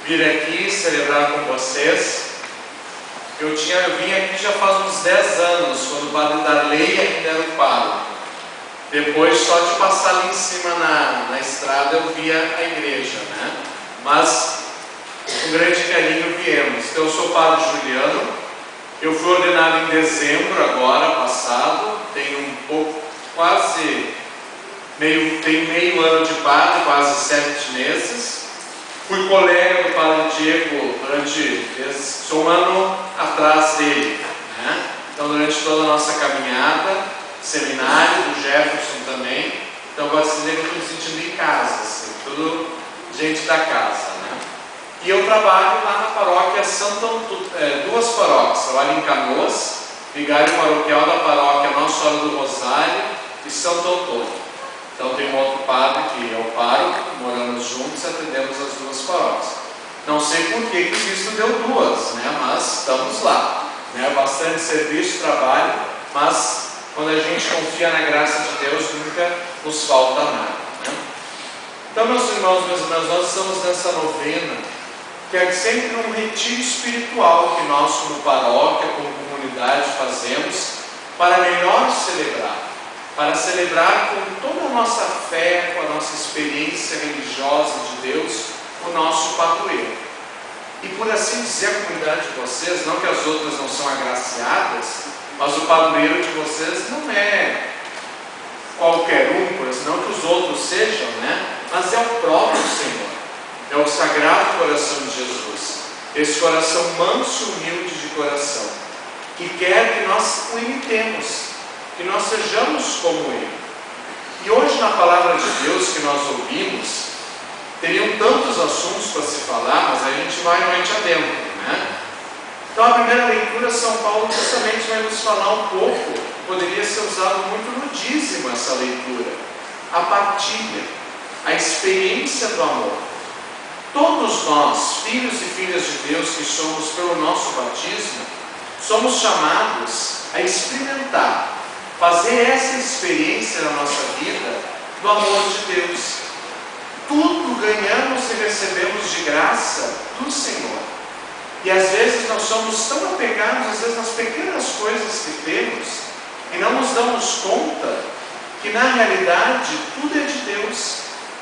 vir aqui celebrar com vocês. Eu vim aqui já faz uns 10 anos, quando o Padre Darley ainda era o pároco. Depois, só de passar ali em cima na estrada, eu via a igreja, né? Mas, com grande carinho, viemos. Então, eu sou o Padre Juliano. Eu fui ordenado em dezembro, agora, passado. Tenho tenho meio ano de padre, quase 7 meses. Fui colega do Padre Diego sou um ano atrás dele, né? Então, durante toda a nossa caminhada, seminário, do Jefferson também. Então, posso dizer que eu estou me sentindo em casa, assim, tudo gente da casa, né? E eu trabalho lá na paróquia duas paróquias, trabalho em Canoas, vigário paroquial da paróquia Nossa Senhora do Rosário e Santo Antônio. Então tem um outro padre que é o pároco, moramos juntos e atendemos as duas paróquias. Não sei por que Cristo deu duas, né? Mas estamos lá, né? Bastante serviço, trabalho, mas quando a gente confia na graça de Deus, nunca nos falta nada, né? Então, meus irmãos, minhas irmãs, nós estamos nessa novena, que é sempre um retiro espiritual que nós, como paróquia, como comunidade, fazemos para melhor celebrar. Para celebrar com toda a nossa fé, com a nossa experiência religiosa de Deus, o nosso padroeiro. E por assim dizer, a comunidade de vocês, não que as outras não são agraciadas, mas o padroeiro de vocês não é qualquer um, não que os outros sejam, né? Mas é o próprio Senhor, é o Sagrado Coração de Jesus, esse coração manso e humilde de coração, que quer que nós o imitemos, que nós sejamos como Ele. E hoje, na Palavra de Deus que nós ouvimos, teriam tantos assuntos para se falar, mas a gente vai noite adentro, né? Então, a primeira leitura, São Paulo justamente vai nos falar um pouco, poderia ser usado muito no dízimo essa leitura, a partilha, a experiência do amor. Todos nós, filhos e filhas de Deus que somos pelo nosso batismo, somos chamados a experimentar, fazer essa experiência na nossa vida do amor de Deus. Tudo ganhamos e recebemos de graça do Senhor. E às vezes nós somos tão apegados, às vezes, nas pequenas coisas que temos, e não nos damos conta que na realidade tudo é de Deus,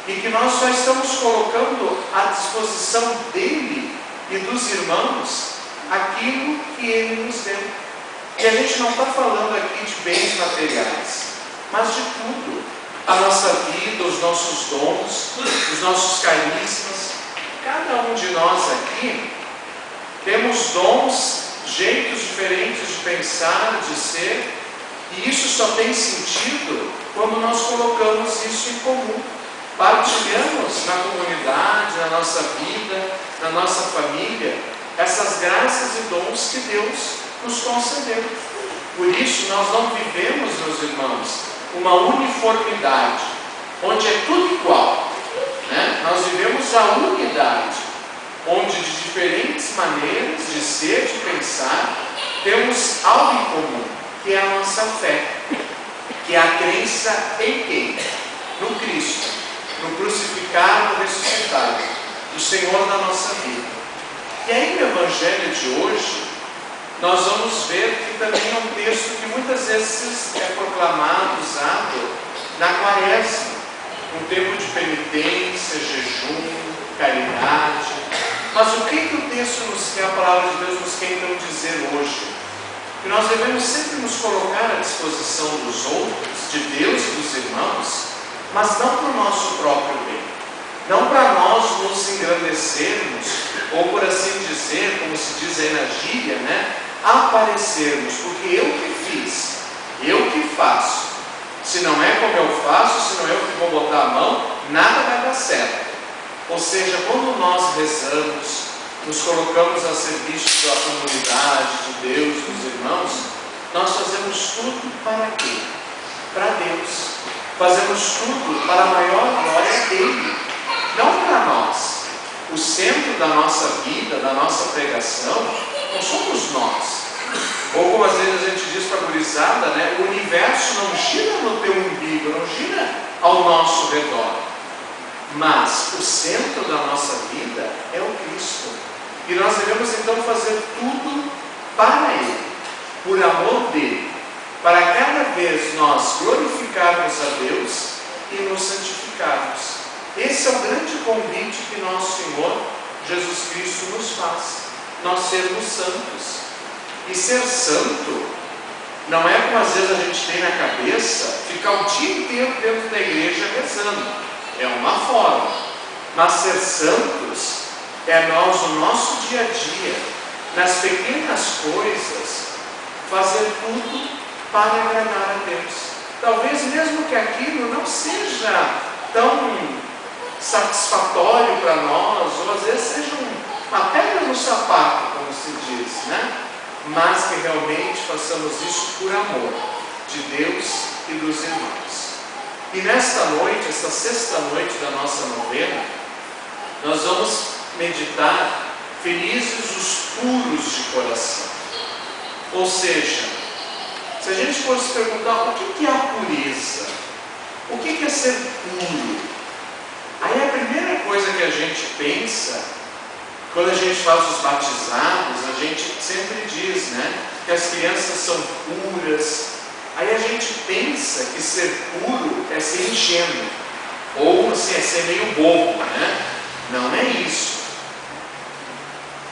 e que nós só estamos colocando à disposição dele e dos irmãos aquilo que ele nos deu. E a gente não está falando aqui de bens materiais, mas de tudo. A nossa vida, os nossos dons, os nossos carismas. Cada um de nós aqui temos dons, jeitos diferentes de pensar, de ser, e isso só tem sentido quando nós colocamos isso em comum. Partilhamos na comunidade, na nossa vida, na nossa família, essas graças e dons que Deus nos concedeu. Por isso, nós não vivemos, meus irmãos, uma uniformidade, onde é tudo igual, né? Nós vivemos a unidade, onde de diferentes maneiras de ser, de pensar, temos algo em comum, que é a nossa fé, que é a crença em quem? No Cristo, no crucificado e ressuscitado, o Senhor da nossa vida. E aí no Evangelho de hoje, nós vamos ver que também é um texto que muitas vezes é proclamado, usado na Quaresma, um tempo de penitência, jejum, caridade. Mas o que o texto a palavra de Deus nos quer então dizer hoje? Que nós devemos sempre nos colocar à disposição dos outros, de Deus e dos irmãos, mas não para o nosso próprio bem, não para nós nos engrandecermos, ou por assim dizer, como se diz aí na gíria, né? Aparecermos, porque eu que fiz, eu que faço. Se não é como eu faço, se não é eu que vou botar a mão, nada vai dar certo. Ou seja, quando nós rezamos, nos colocamos a serviço da comunidade, de Deus, dos irmãos, nós fazemos tudo para quê? Para Deus. Fazemos tudo para a maior glória dele, não para nós. O centro da nossa vida, da nossa pregação, não somos nós. Ou como às vezes a gente diz para a gurizada, né? O universo não gira no teu umbigo, não gira ao nosso redor. Mas o centro da nossa vida é o Cristo. E nós devemos então fazer tudo para Ele, por amor dEle, para cada vez nós glorificarmos a Deus e nos santificarmos. Esse é o grande convite que nosso Senhor Jesus Cristo nos faz, nós sermos santos. E ser santo não é como às vezes a gente tem na cabeça, ficar o dia inteiro dentro da igreja rezando. É uma forma. Mas ser santos é nós, no nosso dia a dia, nas pequenas coisas, fazer tudo para agradar a Deus. Talvez mesmo que aquilo não seja tão satisfatório para nós, ou às vezes seja uma pedra no sapato, como se diz, né? Mas que realmente façamos isso por amor de Deus e dos irmãos. E nesta noite, esta sexta noite da nossa novena, nós vamos meditar felizes os puros de coração. Ou seja, se a gente fosse perguntar o que é a pureza, o que é ser puro, aí a primeira coisa que a gente pensa, quando a gente faz os batizados, a gente sempre diz, né, que as crianças são puras. Aí a gente pensa que ser puro é ser ingênuo, ou assim, é ser meio bobo, né? Não é isso.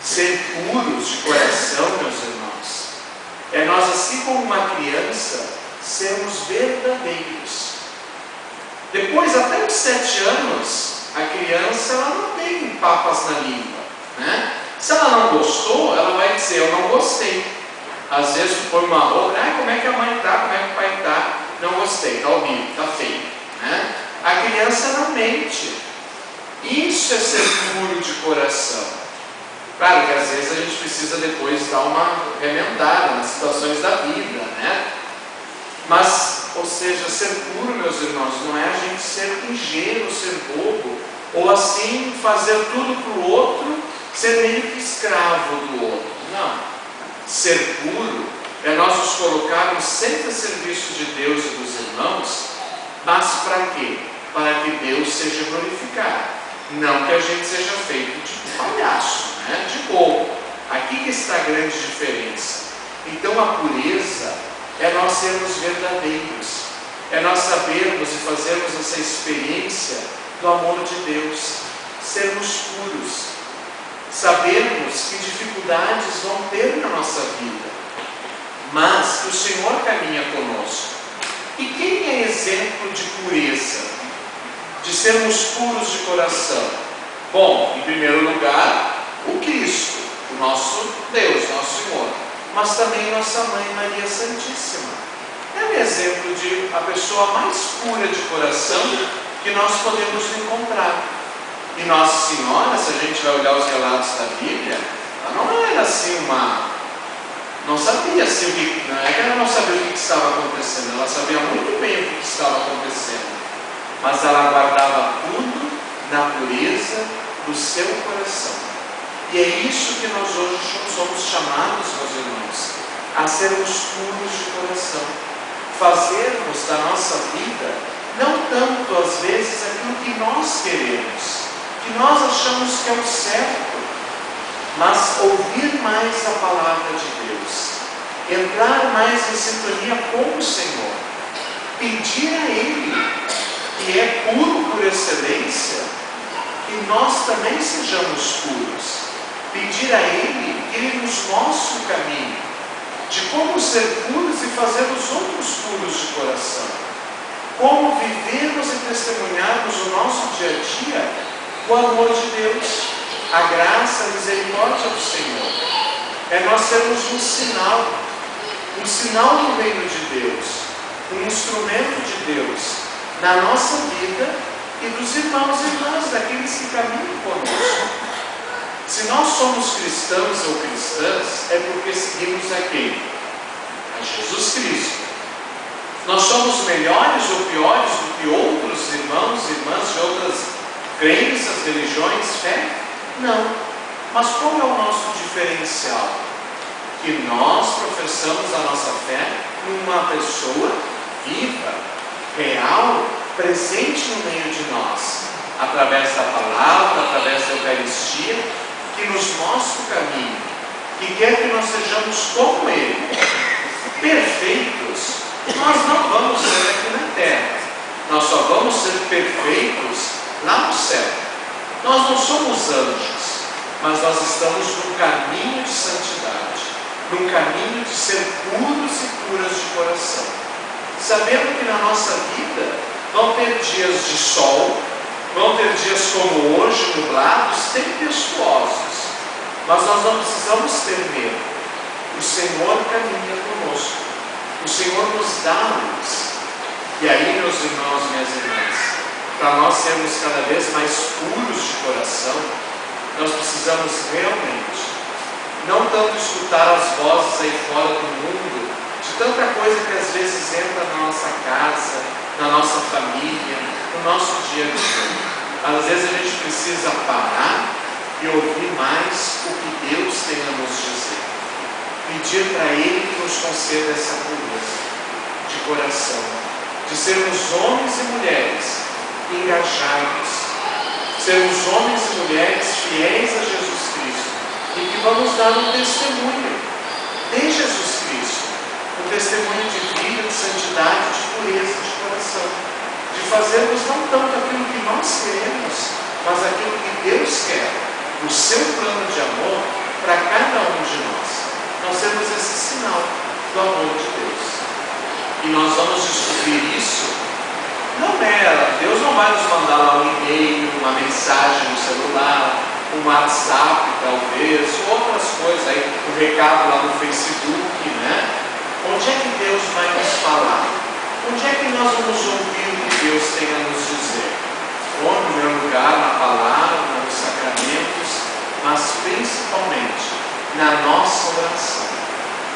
Ser puros de coração, meus irmãos, é nós, assim como uma criança, sermos verdadeiros. Depois, até os 7 anos, a criança ela não tem papas na língua, né? Se ela não gostou, ela vai dizer, eu não gostei. Às vezes tu põe uma roupa, como é que a mãe está, como é que o pai está, não gostei, está horrível, está feio, né? A criança não mente. Isso é ser puro de coração. Claro que às vezes a gente precisa depois dar uma remendada nas situações da vida, né? Mas, ou seja, ser puro, meus irmãos, não é a gente ser ingênuo, ser bobo, ou assim fazer tudo para o outro, ser meio que escravo do outro. Não. Ser puro é nós nos colocarmos sempre a serviço de Deus e dos irmãos, mas para quê? Para que Deus seja glorificado. Não que a gente seja feito de palhaço, né? De bobo. Aqui que está a grande diferença. Então a pureza é nós sermos verdadeiros, é nós sabermos e fazermos essa experiência do amor de Deus, sermos puros, sabermos que dificuldades vão ter na nossa vida, mas que o Senhor caminha conosco. E quem é exemplo de pureza, de sermos puros de coração? Bom, em primeiro lugar, o Cristo, o nosso Deus, nosso Senhor, mas também nossa Mãe Maria Santíssima. É um exemplo de a pessoa mais pura de coração que nós podemos encontrar. E Nossa Senhora, se a gente vai olhar os relatos da Bíblia, ela não era assim não sabia assim não é que ela não sabia o que estava acontecendo, ela sabia muito bem o que estava acontecendo, mas ela guardava tudo na pureza do seu coração. E é isso que nós hoje somos chamados, meus irmãos, a sermos puros de coração, fazermos da nossa vida não tanto às vezes aquilo que nós queremos, que nós achamos que é o certo, mas ouvir mais a palavra de Deus, entrar mais em sintonia com o Senhor, pedir a Ele, que é puro por excelência, que nós também sejamos puros, pedir a Ele que Ele nos mostre o caminho de como ser puros e fazer os outros puros de coração, como vivermos e testemunharmos o nosso dia a dia o amor de Deus, a graça, a misericórdia do Senhor. É nós sermos um sinal do reino de Deus, um instrumento de Deus na nossa vida e dos irmãos e irmãs, daqueles que caminham conosco. Se nós somos cristãos ou cristãs, é porque seguimos a quem? A Jesus Cristo. Nós somos melhores ou piores do que outros irmãos e irmãs de outras crenças, religiões, fé? Não. Mas qual é o nosso diferencial? Que nós professamos a nossa fé numa pessoa viva, real, presente no meio de nós. através da palavra, através da Eucaristia, que nos mostra o caminho, que quer que nós sejamos como Ele, perfeitos. Nós não vamos ser aqui na terra, nós só vamos ser perfeitos lá no céu. Nós não somos anjos, mas nós estamos num caminho de santidade, num caminho de ser puros e puras de coração, sabendo que na nossa vida vão ter dias de sol, vão ter dias como hoje, nublados, tempestuosos, mas nós não precisamos ter medo. O Senhor caminha conosco, o Senhor nos dá a luz. E aí, meus irmãos, minhas irmãs, para nós sermos cada vez mais puros de coração, nós precisamos realmente não tanto escutar as vozes aí fora do mundo, de tanta coisa que às vezes entra na nossa casa, na nossa família, no nosso dia a dia. Às vezes a gente precisa parar e ouvir mais o que Deus tem a nos dizer. Pedir para Ele que nos conceda essa pureza de coração, de sermos homens e mulheres engajados, sermos homens e mulheres fiéis a Jesus Cristo e que vamos dar um testemunho de Jesus Cristo, um testemunho de vida, de santidade, de pureza de coração, de fazermos não tanto aquilo que nós queremos, mas aquilo que Deus quer, o seu plano de amor para cada um de nós. Nós temos esse sinal do amor de Deus. E nós vamos descobrir isso. Deus não vai nos mandar lá um e-mail, uma mensagem no celular, um WhatsApp talvez, outras coisas aí, um recado lá no Facebook, né? Onde é que Deus vai nos falar? Onde é que nós vamos ouvir o que Deus tem a nos dizer? Ou no primeiro lugar, na palavra, nos sacramentos, mas principalmente na nossa oração.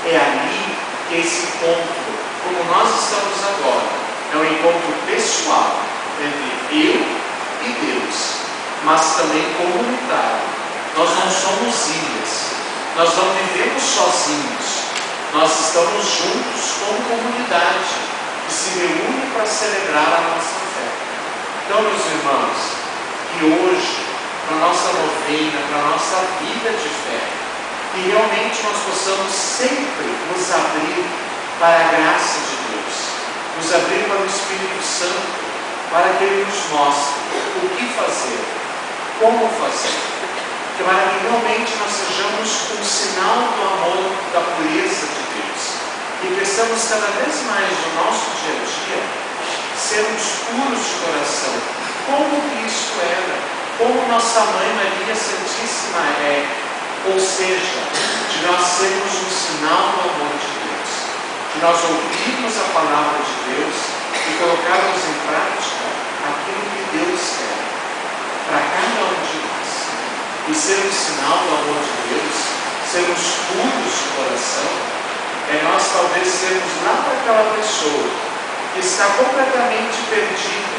É ali que esse encontro, como nós estamos agora, é um encontro pessoal entre eu e Deus, mas também comunitário. Nós não somos ilhas, nós não vivemos sozinhos, nós estamos juntos como comunidade que se reúne para celebrar a nossa fé. Então, meus irmãos, que hoje, para a nossa novena, para a nossa vida de fé, que realmente nós possamos sempre nos abrir para a graça de Deus, nos abrir para o Espírito Santo, para que Ele nos mostre o que fazer, como fazer, para que realmente nós sejamos um sinal do amor, da pureza de Deus, e peçamos cada vez mais no nosso dia a dia sermos puros de coração, como Cristo era, como nossa Mãe Maria Santíssima é, ou seja, de nós sermos um sinal do amor de Deus, de nós ouvirmos a palavra de Deus e colocarmos em prática aquilo que Deus quer para cada um de nós. E ser um sinal do amor de Deus, sermos puros de coração, é nós talvez sermos lá para aquela pessoa que está completamente perdida,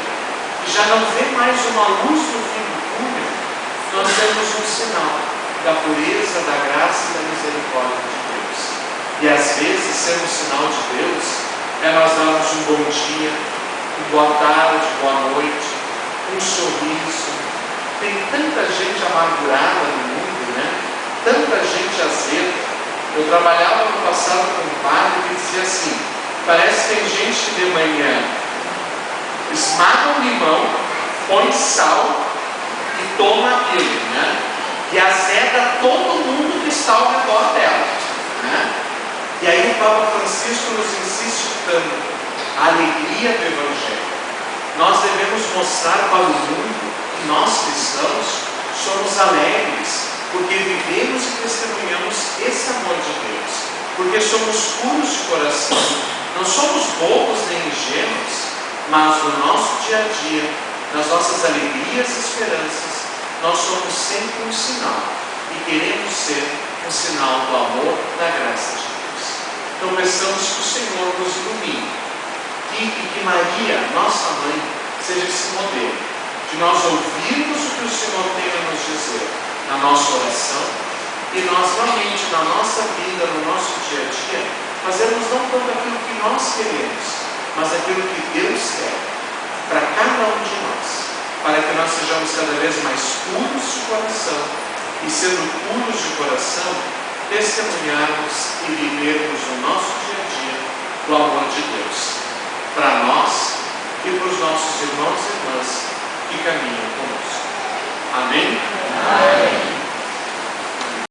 que já não vê mais uma luz no fim do túnel. Nós temos um sinal da pureza, da graça e da misericórdia de Deus. E às vezes ser um sinal de Deus é nós darmos um bom dia, um boa tarde, boa noite, um sorriso. Tem tanta gente amargurada no mundo, né? Tanta gente azeda. Eu trabalhava no passado com um padre que dizia assim: parece que tem gente que de manhã esmaga um limão, põe sal e toma aquilo, né? E azeda todo mundo que está ao redor dela, né? E aí o Papa Francisco nos insiste tanto a alegria do Evangelho. Nós devemos mostrar para o mundo que nós cristãos somos alegres, porque vivemos e testemunhamos esse amor de Deus, porque somos puros de coração, não somos bobos nem ingênuos, mas no nosso dia a dia, nas nossas alegrias e esperanças, nós somos sempre um sinal e queremos ser um sinal do amor, da graça de Deus. Então peçamos que o Senhor nos ilumine e que Maria, nossa mãe, seja esse modelo de nós ouvirmos o que o Senhor tem a nos dizer na nossa oração e nós realmente na nossa vida, no nosso dia a dia, fazermos não tanto aquilo que nós queremos, mas aquilo que Deus quer para cada um de nós. para que nós sejamos cada vez mais puros de coração, e sendo puros de coração, testemunharmos e vivermos